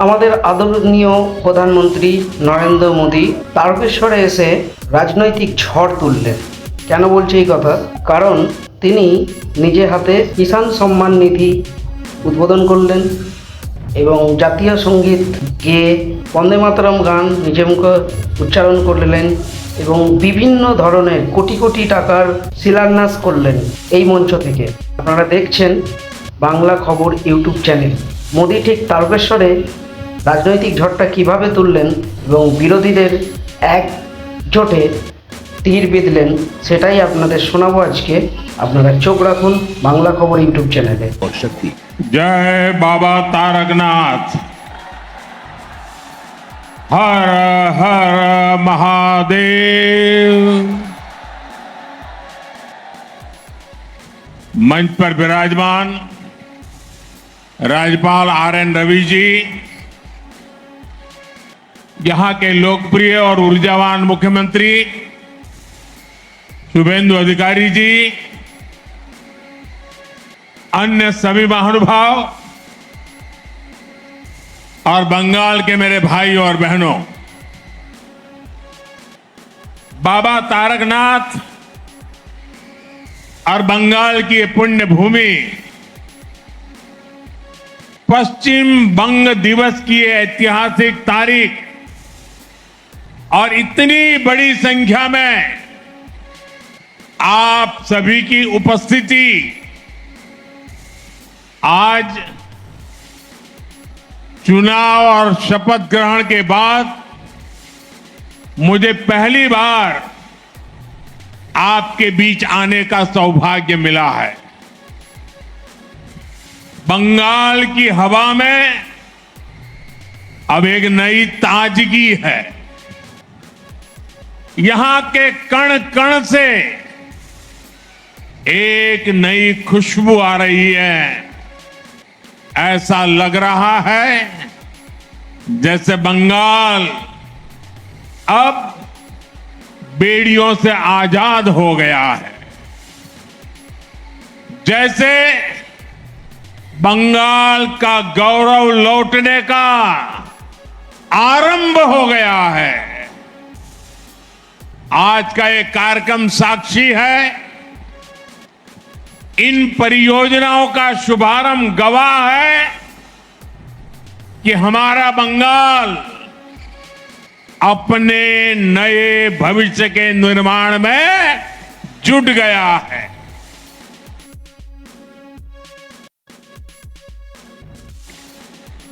আমাদের আদরণীয় প্রধানমন্ত্রী নরেন্দ্র মোদী তারকেশ্বরে এসে রাজনৈতিক ঝড় তুললেন। কেন বলছি এই কথা? কারণ তিনি নিজে হাতে কিষাণ সম্মান নিধি উদ্বোধন করলেন এবং জাতীয় সঙ্গীত গেয়ে বন্দে মাতরম গান নিজে মুখে উচ্চারণ করলেন এবং বিভিন্ন ধরনের কোটি কোটি টাকার শিলান্যাস করলেন এই মঞ্চ থেকে। আপনারা দেখছেন বাংলা খবর ইউটিউব চ্যানেল। মোদী ঠিক তারকেশ্বরে রাজনৈতিক ঝড়টা কিভাবে তুললেন এবং বিরোধীদের একজোটে তীর বিঁধলেন সেটাই আপনাদের শোনাবো আজকে। আপনারা চোখ রাখুন বাংলা খবর ইউটিউব চ্যানেলে। जय बाबा तारकनाथ। हर हर महादेव। मंच पर विराजमान राज्यपाल आर.एन. रवि जी, यहां के लोकप्रिय और ऊर्जावान मुख्यमंत्री शुभेंदु अधिकारी जी, अन्य सभी महानुभाव और बंगाल के मेरे भाई और बहनों, बाबा तारकनाथ और बंगाल की ये पुण्य भूमि पश्चिम बंग दिवस की ये ऐतिहासिक तारीख और इतनी बड़ी संख्या में आप सभी की उपस्थिति आज चुनाव और शपथ ग्रहण के बाद मुझे पहली बार आपके बीच आने का सौभाग्य मिला है। बंगाल की हवा में अब एक नई ताजगी है। यहां के कण कण से एक नई खुशबू आ रही है। ऐसा लग रहा है जैसे बंगाल अब बेड़ियों से आजाद हो गया है, जैसे बंगाल का गौरव लौटने का आरंभ हो गया है। आज का ये कार्यक्रम साक्षी है। इन परियोजनाओं का शुभारंभ गवाह है कि हमारा बंगाल अपने नए भविष्य के निर्माण में जुट गया है।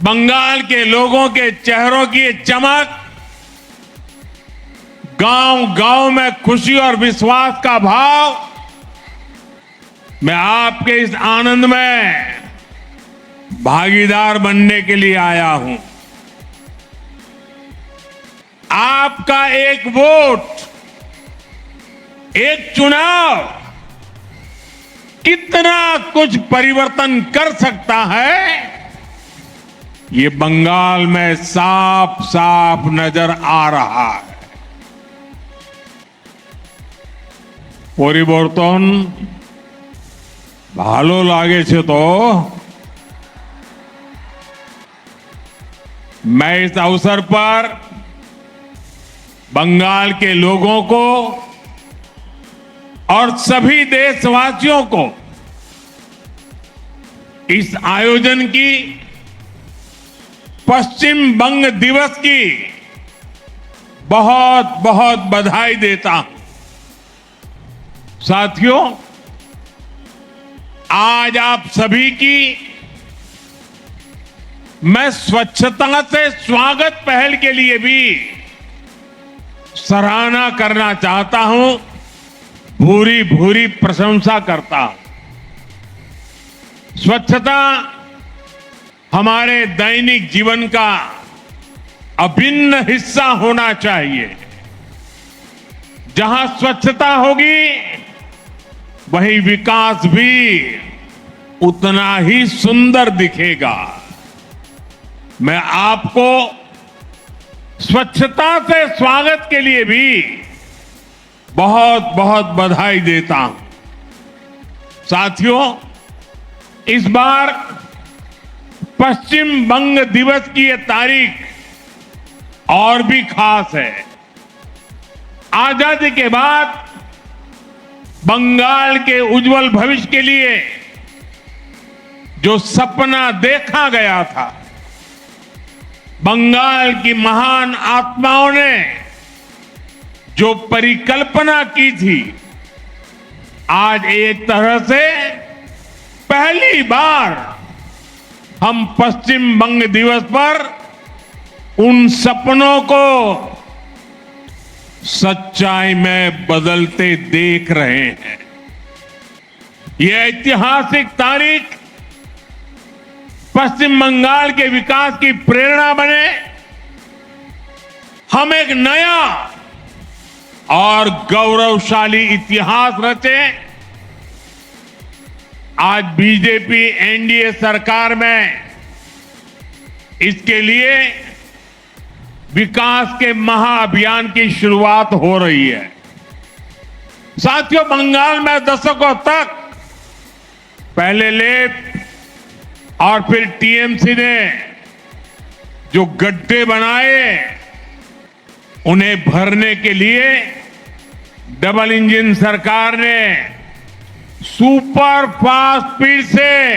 बंगाल के लोगों के चेहरों की ये चमक, गांव गांव में खुशी और विश्वास का भाव, मैं आपके इस आनंद में भागीदार बनने के लिए आया हूं। आपका एक वोट, एक चुनाव कितना कुछ परिवर्तन कर सकता है, ये बंगाल में साफ साफ नजर आ रहा है। পরিবর্তন ভালো লাগেছে तो मैं इस अवसर पर बंगाल के लोगों को और सभी देशवासियों को इस आयोजन की, पश्चिम बंग दिवस की बहुत बहुत बधाई देता हूं। साथियों, आज आप सभी की मैं स्वच्छता से स्वागत पहल के लिए भी सराहना करना चाहता हूं, भूरी भूरी प्रशंसा करता हूं। स्वच्छता हमारे दैनिक जीवन का अभिन्न हिस्सा होना चाहिए। जहां स्वच्छता होगी वहीं विकास भी उतना ही सुंदर दिखेगा। मैं आपको स्वच्छता से स्वागत के लिए भी बहुत बहुत बधाई देता हूं। साथियों, इस बार पश्चिम बंग दिवस की ये तारीख और भी खास है। आजादी के बाद बंगाल के उज्जवल भविष्य के लिए जो सपना देखा गया था, बंगाल की महान आत्माओं ने जो परिकल्पना की थी, आज एक तरह से पहली बार हम पश्चिम बंग दिवस पर उन सपनों को सच्चाई में बदलते देख रहे हैं। यह ऐतिहासिक तारीख पश्चिम बंगाल के विकास की प्रेरणा बने, हम एक नया और गौरवशाली इतिहास रचे। आज बीजेपी एनडीए सरकार में इसके लिए विकास के महाअभियान की शुरुआत हो रही है। साथियों, बंगाल में दशकों तक पहले लेफ्ट और फिर टीएमसी ने जो गड्ढे बनाए, उन्हें भरने के लिए डबल इंजन सरकार ने सुपर फास्ट स्पीड से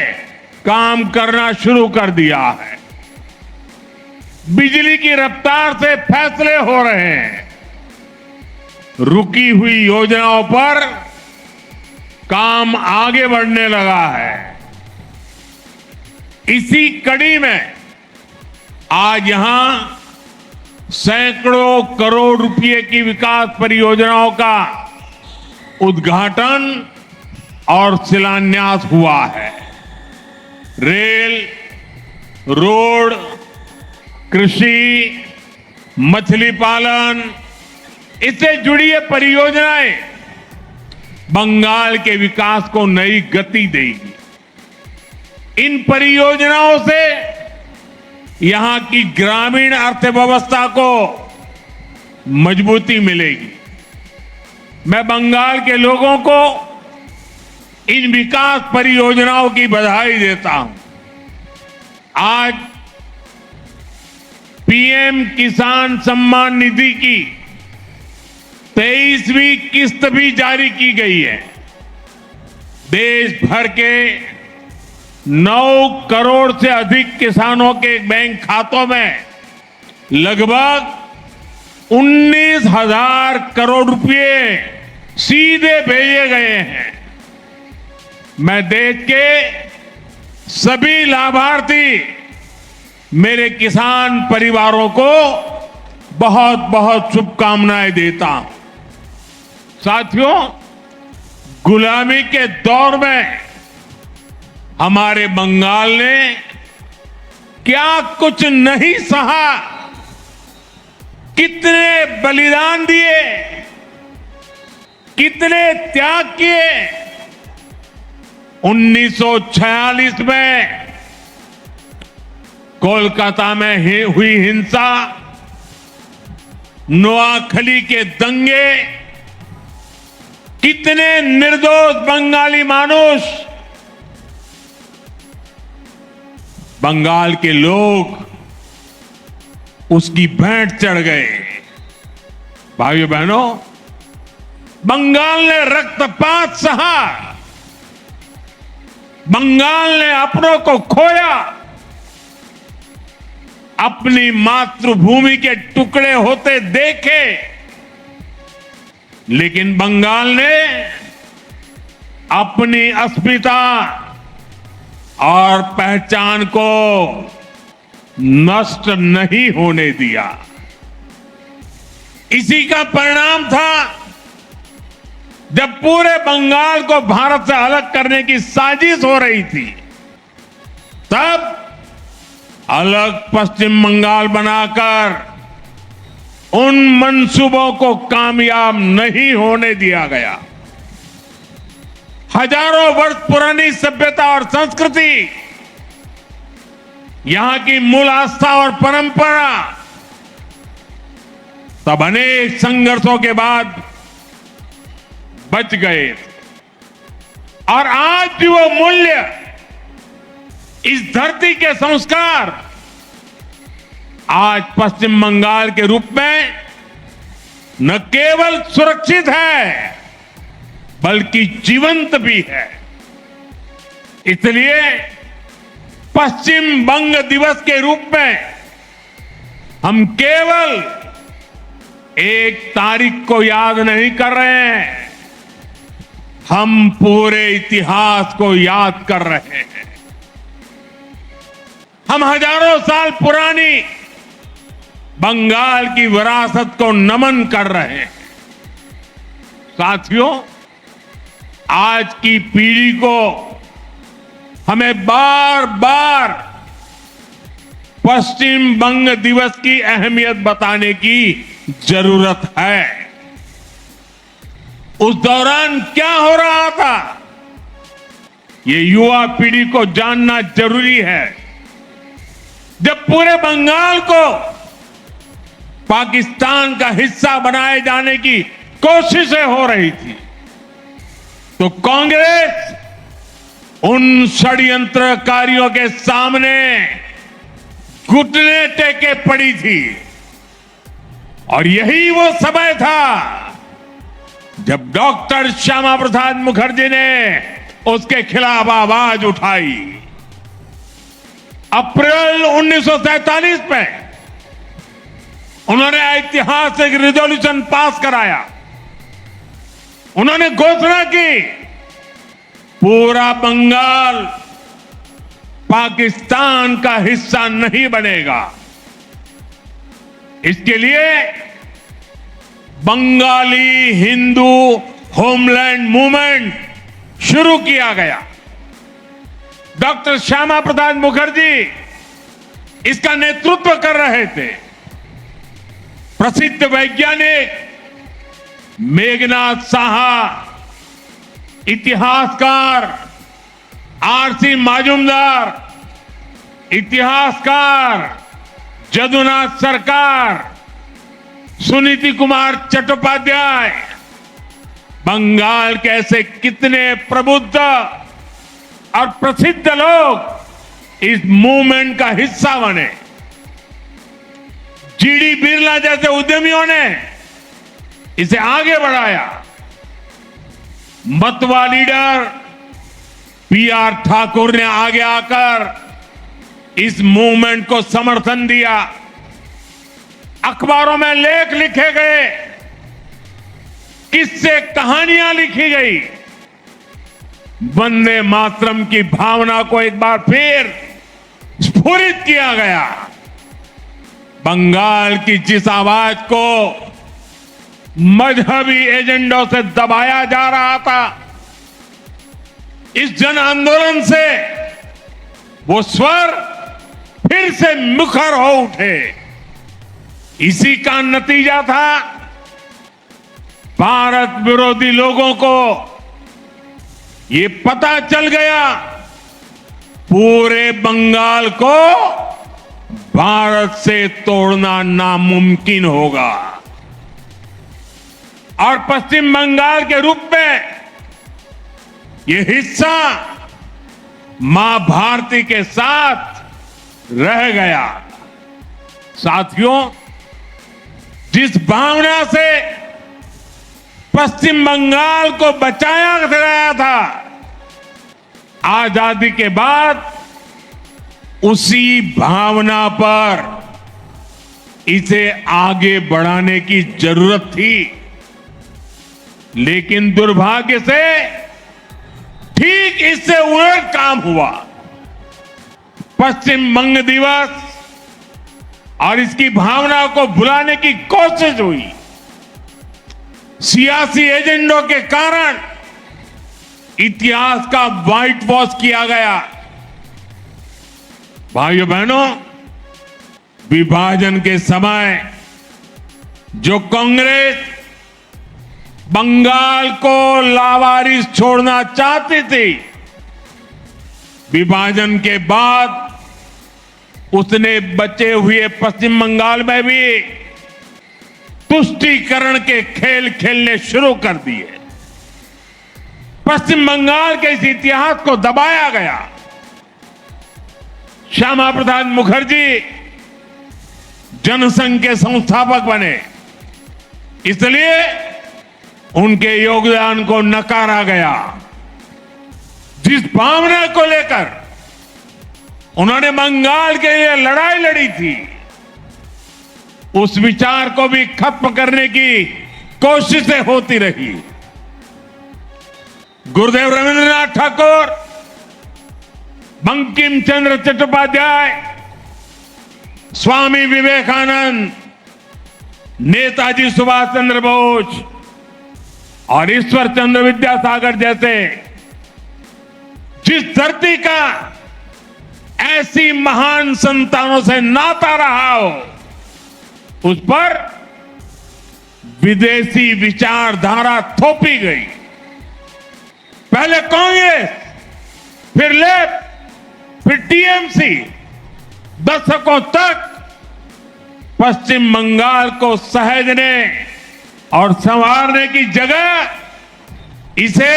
काम करना शुरू कर दिया है। बिजली की रफ्तार से फैसले हो रहे हैं। रुकी हुई योजनाओं पर काम आगे बढ़ने लगा है। इसी कड़ी में आज यहां सैकड़ों करोड़ रुपए की विकास परियोजनाओं का उद्घाटन और शिलान्यास हुआ है। रेल, रोड, कृषि, मछली पालन, इससे जुड़ी ये परियोजनाएं बंगाल के विकास को नई गति देगी। इन परियोजनाओं से यहां की ग्रामीण अर्थव्यवस्था को मजबूती मिलेगी। मैं बंगाल के लोगों को इन विकास परियोजनाओं की बधाई देता हूं। आज पीएम किसान सम्मान निधि की 23वीं किस्त भी जारी की गई है। देश भर के 9 करोड़ से अधिक किसानों के बैंक खातों में लगभग 19,000 करोड़ रुपए सीधे भेजे गए हैं। मैं देश के सभी लाभार्थी, मेरे किसान परिवारों को बहुत बहुत शुभकामनाएं देता हूं। साथियों, गुलामी के दौर में हमारे बंगाल ने क्या कुछ नहीं सहा, कितने बलिदान दिए, कितने त्याग किए। 1946 में कोलकाता में हुई हिंसा, नोआखली के दंगे, कितने निर्दोष बंगाली मानुष, बंगाल के लोग उसकी भेंट चढ़ गए। भाइयों बहनों, बंगाल ने रक्तपात सहा, बंगाल ने अपनों को खोया, अपनी मातृभूमि के टुकड़े होते देखे, लेकिन बंगाल ने अपनी अस्मिता और पहचान को नष्ट नहीं होने दिया। इसी का परिणाम था जब पूरे बंगाल को भारत से अलग करने की साजिश हो रही थी, तब अलग पश्चिम बंगाल बनाकर उन मंसूबों को कामयाब नहीं होने दिया गया। हजारों वर्ष पुरानी सभ्यता और संस्कृति, यहां की मूल आस्था और परंपरा तब अनेक संघर्षों के बाद बच गए, और आज भी वो मूल्य इस धरती के संस्कार आज पश्चिम बंगाल के रूप में न केवल सुरक्षित है बल्कि जीवंत भी है। इसलिए पश्चिम बंग दिवस के रूप में हम केवल एक तारीख को याद नहीं कर रहे हैं, हम पूरे इतिहास को याद कर रहे हैं। हम हजारों साल पुरानी बंगाल की विरासत को नमन कर रहे हैं। साथियों, आज की पीढ़ी को हमें बार बार पश्चिम बंग दिवस की अहमियत बताने की जरूरत है। उस दौरान क्या हो रहा था, ये युवा पीढ़ी को जानना जरूरी है। जब पूरे बंगाल को पाकिस्तान का हिस्सा बनाए जाने की कोशिशें हो रही थी, तो कांग्रेस उन षड्यंत्रकारियों के सामने घुटने टेके पड़ी थी। और यही वो समय था जब डॉक्टर श्यामा प्रसाद मुखर्जी ने उसके खिलाफ आवाज उठाई। अप्रैल 1947 में उन्होंने ऐतिहासिक रिजोल्यूशन पास कराया। उन्होंने घोषणा की पूरा बंगाल पाकिस्तान का हिस्सा नहीं बनेगा। इसके लिए बंगाली हिंदू होमलैंड मूवमेंट शुरू किया गया। डॉक्टर श्यामा प्रसाद मुखर्जी इसका नेतृत्व कर रहे थे। प्रसिद्ध वैज्ञानिक मेघनाथ साहा, इतिहासकार आरसी माजुमदार, इतिहासकार जदुनाथ सरकार, सुनीति कुमार चट्टोपाध्याय, बंगाल के ऐसे कितने प्रबुद्ध और प्रसिद्ध लोग इस मूवमेंट का हिस्सा बने। जीडी बिरला जैसे उद्यमियों ने इसे आगे बढ़ाया। मतवा लीडर पीआर ठाकुर ने आगे आकर इस मूवमेंट को समर्थन दिया। अखबारों में लेख लिखे गए, किस्से कहानियां लिखी गई। वंदे मातरम की भावना को एक बार फिर स्फुरित किया गया। बंगाल की जिस आवाज को मजहबी एजेंडों से दबाया जा रहा था, इस जन आंदोलन से वो स्वर फिर से मुखर हो उठे। इसी का नतीजा था भारत विरोधी लोगों को ये पता चल गया पूरे बंगाल को भारत से तोड़ना नामुमकिन होगा। और पश्चिम बंगाल के रूप में ये हिस्सा मां भारती के साथ रह गया। साथियों, जिस भावना से पश्चिम बंगाल को बचाया गया था, आजादी के बाद उसी भावना पर इसे आगे बढ़ाने की जरूरत थी। लेकिन दुर्भाग्य से ठीक इससे उलट काम हुआ। पश्चिम बंग दिवस और इसकी भावना को भुलाने की कोशिश हुई। सियासी एजेंडों के कारण इतिहास का व्हाइट वॉश किया गया। भाइयों बहनों, विभाजन के समय जो कांग्रेस बंगाल को लावारिस छोड़ना चाहती थी, विभाजन के बाद उसने बचे हुए पश्चिम बंगाल में भी तुष्टीकरण के खेल खेलने शुरू कर दिए। पश्चिम बंगाल के इस इतिहास को दबाया गया। श्यामा प्रसाद मुखर्जी जनसंघ के संस्थापक बने, इसलिए उनके योगदान को नकारा गया। जिस भावना को लेकर उन्होंने बंगाल के लिए लड़ाई लड़ी थी, उस विचार को भी खत्म करने की कोशिशें होती रही। गुरुदेव रविंद्रनाथ ठाकुर, बंकिम चंद्र चट्टोपाध्याय, स्वामी विवेकानंद, नेताजी सुभाष चंद्र बोस और ईश्वर चंद्र विद्यासागर जैसे जिस धरती का ऐसी महान संतानों से नाता रहा हो, उस पर विदेशी विचारधारा थोपी गई। पहले कांग्रेस, फिर लेफ्ट, फिर टीएमसी, दशकों तक पश्चिम बंगाल को सहेजने और संवारने की जगह इसे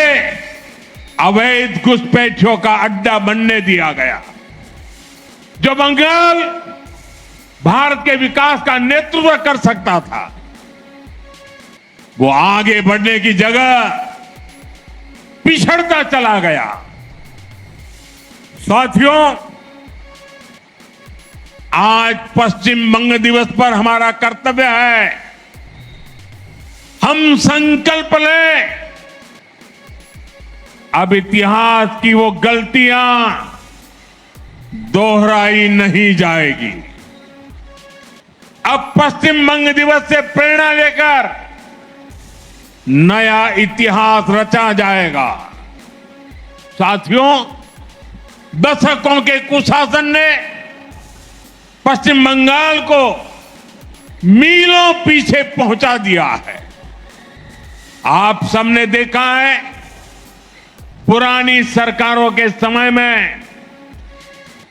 अवैध घुसपैठियों का अड्डा बनने दिया गया। जो बंगाल भारत के विकास का नेतृत्व कर सकता था, वो आगे बढ़ने की जगह पिछड़ता चला गया। साथियों, आज पश्चिम बंग दिवस पर हमारा कर्तव्य है, हम संकल्प लें, अब इतिहास की वो गलतियां दोहराई नहीं जाएगी। अब पश्चिम बंग दिवस से प्रेरणा लेकर नया इतिहास रचा जाएगा। साथियों, दशकों के कुशासन ने पश्चिम बंगाल को मीलों पीछे पहुंचा दिया है। आप सबने देखा है, पुरानी सरकारों के समय में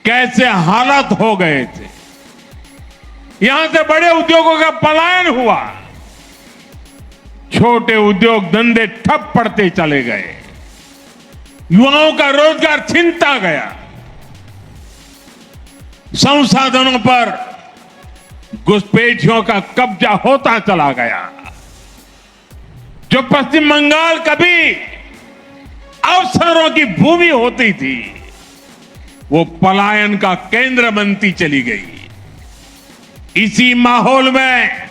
कैसे हालात हो गए थे। यहां से बड़े उद्योगों का पलायन हुआ, छोटे उद्योग धंधे ठप पड़ते चले गए, युवाओं का रोजगार छीनता गया, संसाधनों पर घुसपैठियों का कब्जा होता चला गया। जो पश्चिम बंगाल कभी अवसरों की भूमि होती थी, वो पलायन का केंद्र बनती चली गई। इसी माहौल में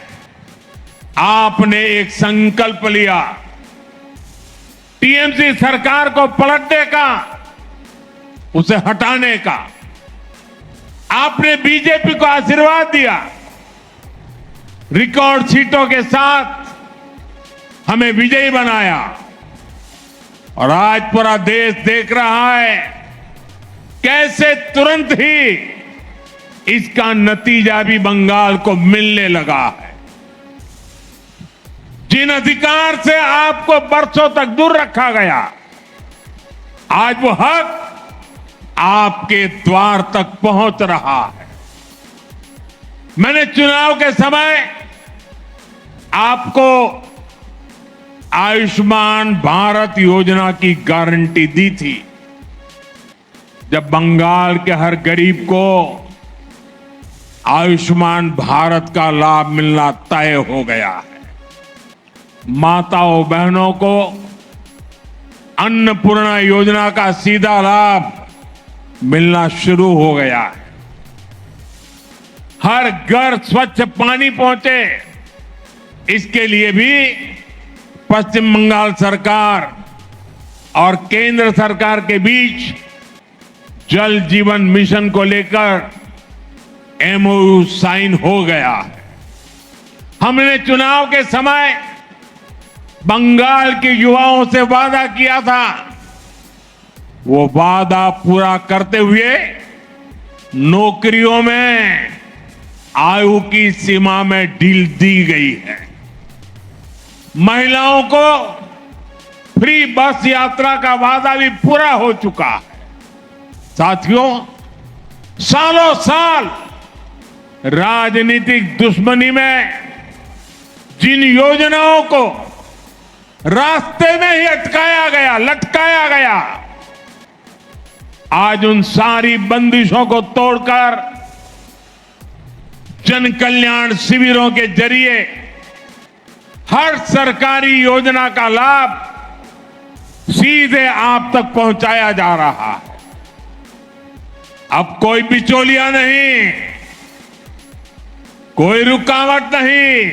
आपने एक संकल्प लिया, टीएमसी सरकार को पलटने का, उसे हटाने का। आपने बीजेपी को आशीर्वाद दिया, रिकॉर्ड सीटों के साथ हमें विजयी बनाया, और आज पूरा देश देख रहा है कैसे तुरंत ही इसका नतीजा भी बंगाल को मिलने लगा है। जिन अधिकार से आपको बरसों तक दूर रखा गया, आज वो हक आपके द्वार तक पहुंच रहा है। मैंने चुनाव के समय आपको आयुष्मान भारत योजना की गारंटी दी थी, जब बंगाल के हर गरीब को आयुष्मान भारत का लाभ मिलना तय हो गया है। माताओं बहनों को अन्नपूर्णा योजना का सीधा लाभ मिलना शुरू हो गया है। हर घर स्वच्छ पानी पहुंचे, इसके लिए भी पश्चिम बंगाल सरकार और केंद्र सरकार के बीच जल जीवन मिशन को लेकर एमओयू साइन हो गया है। हमने चुनाव के समय बंगाल के युवाओं से वादा किया था, वो वादा पूरा करते हुए नौकरियों में आयु की सीमा में ढील दी गई है। महिलाओं को फ्री बस यात्रा का वादा भी पूरा हो चुका है। साथियों, सालों साल राजनीतिक दुश्मनी में जिन योजनाओं को रास्ते में ही अटकाया गया, लटकाया गया, आज उन सारी बंदिशों को तोड़कर जन कल्याण शिविरों के जरिए हर सरकारी योजना का लाभ सीधे आप तक पहुंचाया जा रहा है। अब कोई बिचौलिया नहीं, कोई रुकावट नहीं,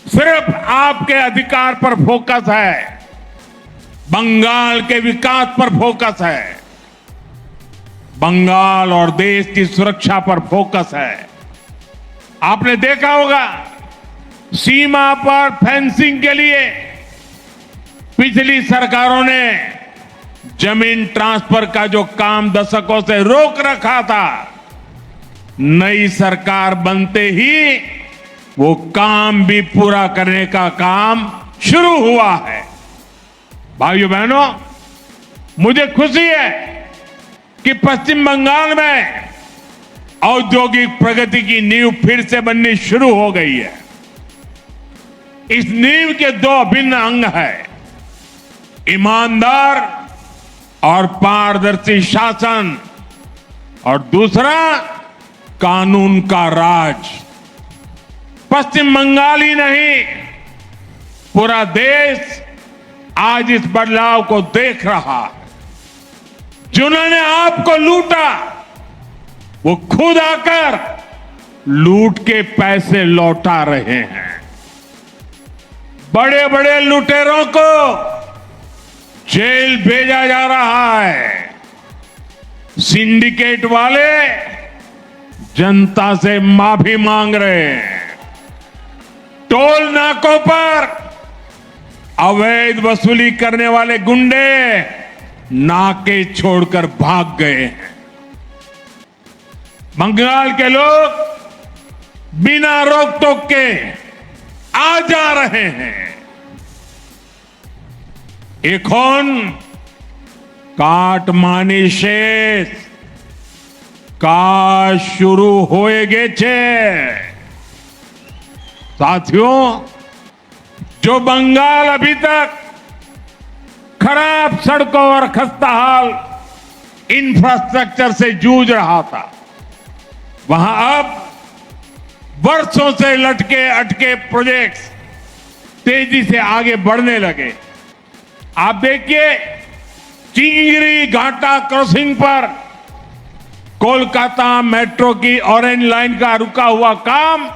सिर्फ आपके अधिकार पर फोकस है, बंगाल के विकास पर फोकस है, बंगाल और देश की सुरक्षा पर फोकस है। आपने देखा होगा सीमा पर फेंसिंग के लिए पिछली सरकारों ने जमीन ट्रांसफर का जो काम दशकों से रोक रखा था, नई सरकार बनते ही वो काम भी पूरा करने का काम शुरू हुआ है। भाइयों बहनों, मुझे खुशी है कि पश्चिम बंगाल में औद्योगिक प्रगति की नींव फिर से बननी शुरू हो गई है। इस नींव के दो अभिन्न अंग हैं, ईमानदार और पारदर्शी शासन, और दूसरा कानून का राज। पश्चिम बंगाल ही नहीं, पूरा देश आज इस बदलाव को देख रहा है। जिन्होंने आपको लूटा वो खुद आकर लूट के पैसे लौटा रहे हैं। बड़े बड़े लुटेरों को जेल भेजा जा रहा है। सिंडिकेट वाले जनता से माफी मांग रहे हैं। टोल नाकों पर अवैध वसूली करने वाले गुंडे नाके छोड़कर भाग गए हैं। बंगाल के लोग बिना रोक टोक के आ जा रहे हैं। এখন কাটমানি শেষ, কাজ शुरू होए गेছে। साथियों, जो बंगाल अभी तक खराब सड़कों और खस्ताहाल इंफ्रास्ट्रक्चर से जूझ रहा था, वहां अब वर्षों से लटके अटके प्रोजेक्ट्स तेजी से आगे बढ़ने लगे। आप देखिए, चिंगरी घाटा क्रॉसिंग पर कोलकाता मेट्रो की ऑरेंज लाइन का रुका हुआ काम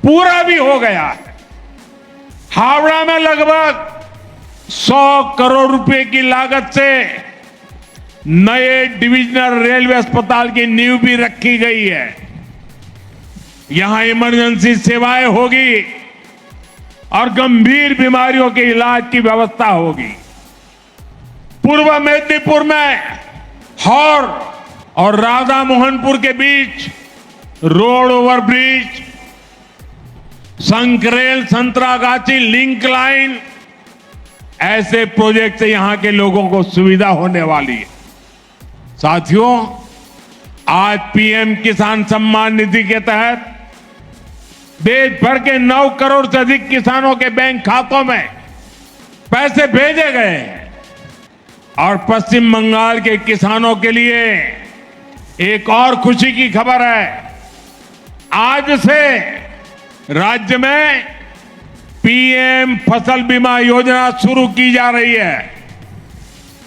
पूरा भी हो गया है। हावड़ा में लगभग 100 करोड़ रुपए की लागत से नए डिविजनल रेलवे अस्पताल की नींव भी रखी गई है। यहां इमरजेंसी सेवाएं होगी और गंभीर बीमारियों के इलाज की व्यवस्था होगी। पूर्व मेदिनीपुर में हौर और राधा मोहनपुर के बीच road overbridge, Sankrail Santragachi link line, ऐसे प्रोजेक्ट से यहां के लोगों को सुविधा होने वाली है। साथियों, आज पीएम किसान सम्मान निधि के तहत देश भर के 9 करोड़ से अधिक किसानों के बैंक खातों में पैसे भेजे गए हैं। और पश्चिम बंगाल के किसानों के लिए एक और खुशी की खबर है। आज से राज्य में पीएम फसल बीमा योजना शुरू की जा रही है।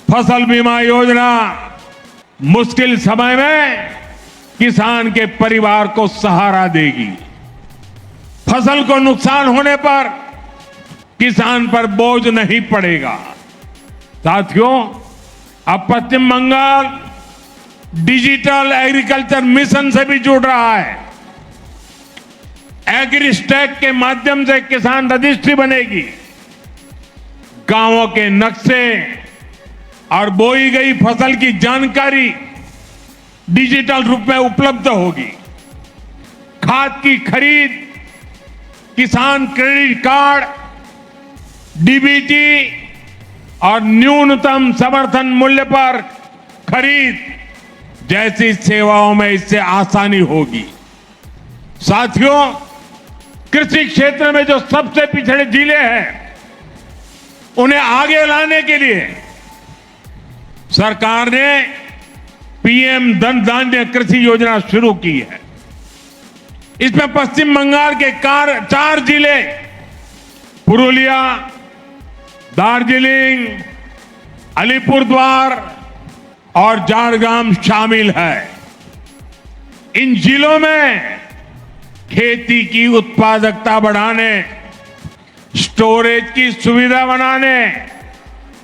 फसल बीमा योजना मुश्किल समय में किसान के परिवार को सहारा देगी। फसल को नुकसान होने पर किसान पर बोझ नहीं पड़ेगा। साथियों, अब पश्चिम बंगाल डिजिटल एग्रीकल्चर मिशन से भी जुड़ रहा है। एग्रीस्टैक के माध्यम से किसान रजिस्ट्री बनेगी, गांवों के नक्शे और बोई गई फसल की जानकारी डिजिटल रूप में उपलब्ध होगी। खाद की खरीद, किसान क्रेडिट कार्ड, डीबीटी और न्यूनतम समर्थन मूल्य पर खरीद जैसी सेवाओं में इससे आसानी होगी। साथियों, कृषि क्षेत्र में जो सबसे पिछड़े जिले हैं उन्हें आगे लाने के लिए सरकार ने पीएम धन धान्य कृषि योजना शुरू की है। इसमें पश्चिम बंगाल के 4 जिले पुरुलिया, दार्जिलिंग, अलीपुरद्वार और झारग्राम शामिल है। इन जिलों में खेती की उत्पादकता बढ़ाने, स्टोरेज की सुविधा बनाने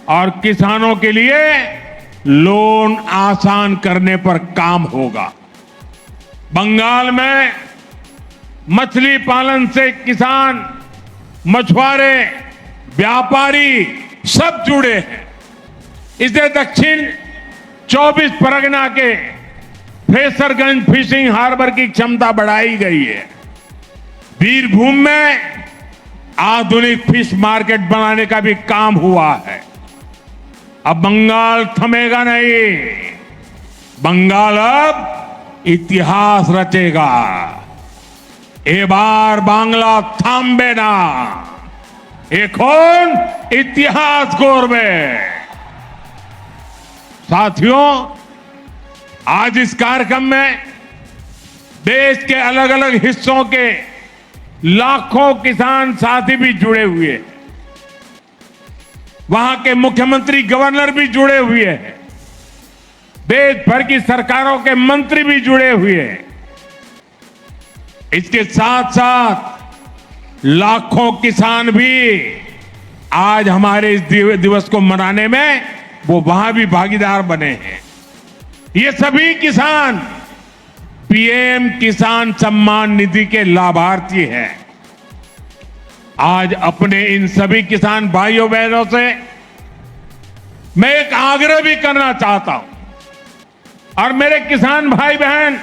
और किसानों के लिए लोन आसान करने पर काम होगा। बंगाल में मछली पालन से किसान, मछुआरे, व्यापारी सब जुड़े हैं। इससे दक्षिण 24 परगना के फ्रेसरगंज फिशिंग हार्बर की क्षमता बढ़ाई गई है। बीरभूम में आधुनिक फिश मार्केट बनाने का भी काम हुआ है। अब बंगाल थमेगा नहीं, बंगाल अब इतिहास रचेगा। ए बार बांग्ला थाम्बे ना, এখন इतिहास गौरवे। साथियों, आज इस कार्यक्रम में देश के अलग अलग हिस्सों के लाखों किसान साथी भी जुड़े हुए हैं। वहां के मुख्यमंत्री, गवर्नर भी जुड़े हुए हैं। देश भर की सरकारों के मंत्री भी जुड़े हुए हैं। इसके साथ साथ लाखों किसान भी आज हमारे इस दिवस को मनाने में वो वहां भी भागीदार बने हैं। ये सभी किसान पीएम किसान सम्मान निधि के लाभार्थी हैं। आज अपने इन सभी किसान भाइयों बहनों से मैं एक आग्रह भी करना चाहता हूं। और मेरे किसान भाई बहन,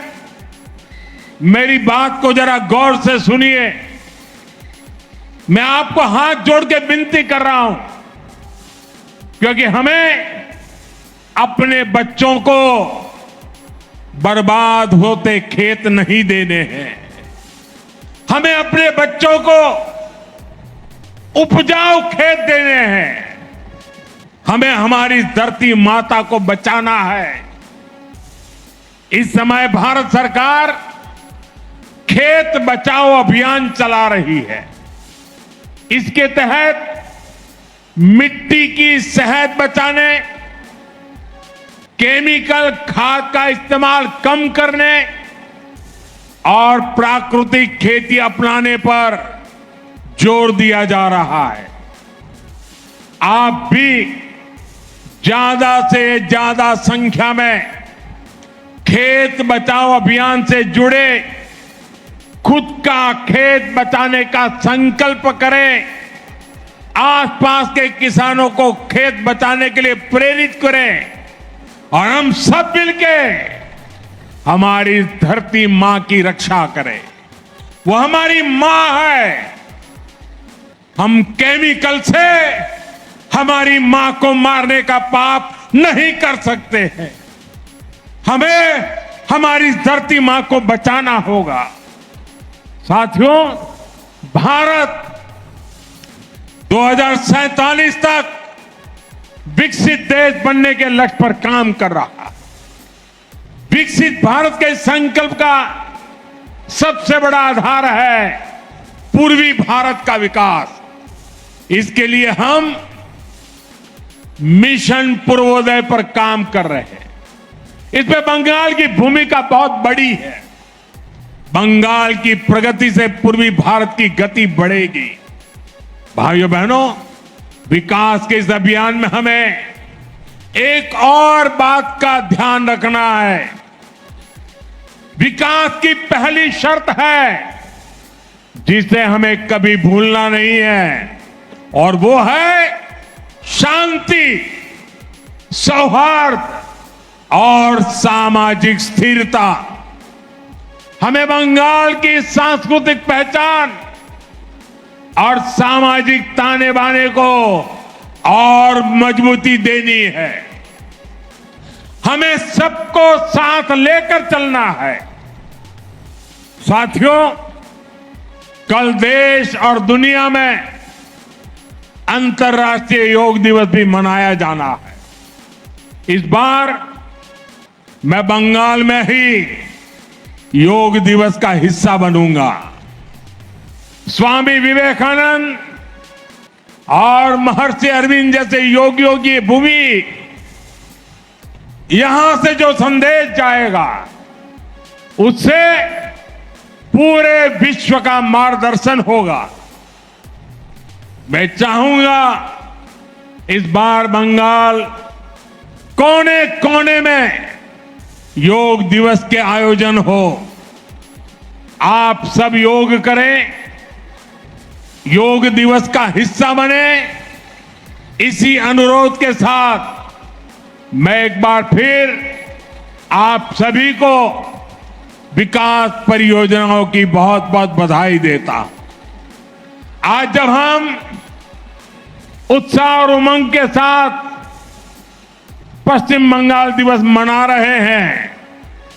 मेरी बात को जरा गौर से सुनिए। मैं आपको हाथ जोड़ के विनती कर रहा हूं, क्योंकि हमें अपने बच्चों को बर्बाद होते खेत नहीं देने हैं। हमें अपने बच्चों को उपजाऊ खेत देने हैं। हमें हमारी धरती माता को बचाना है। इस समय भारत सरकार खेत बचाओ अभियान चला रही है। इसके तहत मिट्टी की सेहत बचाने, केमिकल खाद का इस्तेमाल कम करने और प्राकृतिक खेती अपनाने पर जोर दिया जा रहा है। आप भी ज्यादा से ज्यादा संख्या में खेत बचाओ अभियान से जुड़े, खुद का खेत बचाने का संकल्प करें। आसपास के किसानों को खेत बचाने के लिए प्रेरित करें और हम सब मिलके हमारी धरती मां की रक्षा करें। वो हमारी मां है। हम केमिकल से हमारी मां को मारने का पाप नहीं कर सकते हैं। हमें हमारी धरती मां को बचाना होगा। साथियों, भारत 2047 तक विकसित देश बनने के लक्ष्य पर काम कर रहा है। विकसित भारत के संकल्प का सबसे बड़ा आधार है पूर्वी भारत का विकास। इसके लिए हम मिशन पूर्वोदय पर काम कर रहे हैं। इसमें बंगाल की भूमिका बहुत बड़ी है। बंगाल की प्रगति से पूर्वी भारत की गति बढ़ेगी। भाइयों बहनों, विकास के इस अभियान में हमें एक और बात का ध्यान रखना है। विकास की पहली शर्त है जिसे हमें कभी भूलना नहीं है, और वो है शांति, सौहार्द और सामाजिक स्थिरता। हमें बंगाल की सांस्कृतिक पहचान और सामाजिक ताने बाने को और मजबूती देनी है। हमें सबको साथ लेकर चलना है। साथियों, कल देश और दुनिया में अंतर्राष्ट्रीय योग दिवस भी मनाया जाना है। इस बार मैं बंगाल में ही योग दिवस का हिस्सा बनूंगा। स्वामी विवेकानंद और महर्षि अरविंद जैसे योगियों की भूमि, यहां से जो संदेश जाएगा उससे पूरे विश्व का मार्गदर्शन होगा। मैं चाहूंगा इस बार बंगाल कोने कोने में योग दिवस के आयोजन हो। आप सब योग करें, योग दिवस का हिस्सा बने। इसी अनुरोध के साथ मैं एक बार फिर आप सभी को विकास परियोजनाओं की बहुत बहुत बधाई देता हूं। आज जब हम उत्साह और उमंग के साथ पश्चिम बंगाल दिवस मना रहे हैं,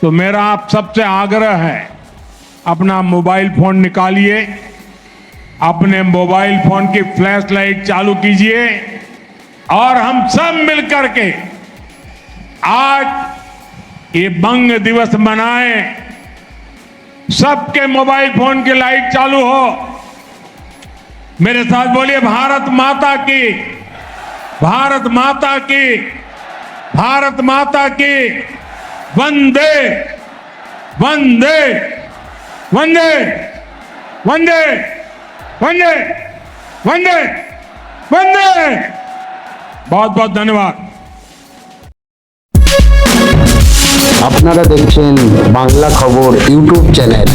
तो मेरा आप सबसे आग्रह है, अपना मोबाइल फोन निकालिए, अपने मोबाइल फोन की फ्लैश लाइट चालू कीजिए और हम सब मिलकर के आज ये बंग दिवस मनाएं। सबके मोबाइल फोन की लाइट चालू हो। मेरे साथ बोलिए, भारत माता की, भारत माता की, भारत माता की, वंदे वंदे वंदे वंदे वंदे वंदे वंदे। बहुत बहुत धन्यवाद। আপনারা দেখছেন বাংলা খবর ইউটিউব চ্যানেল।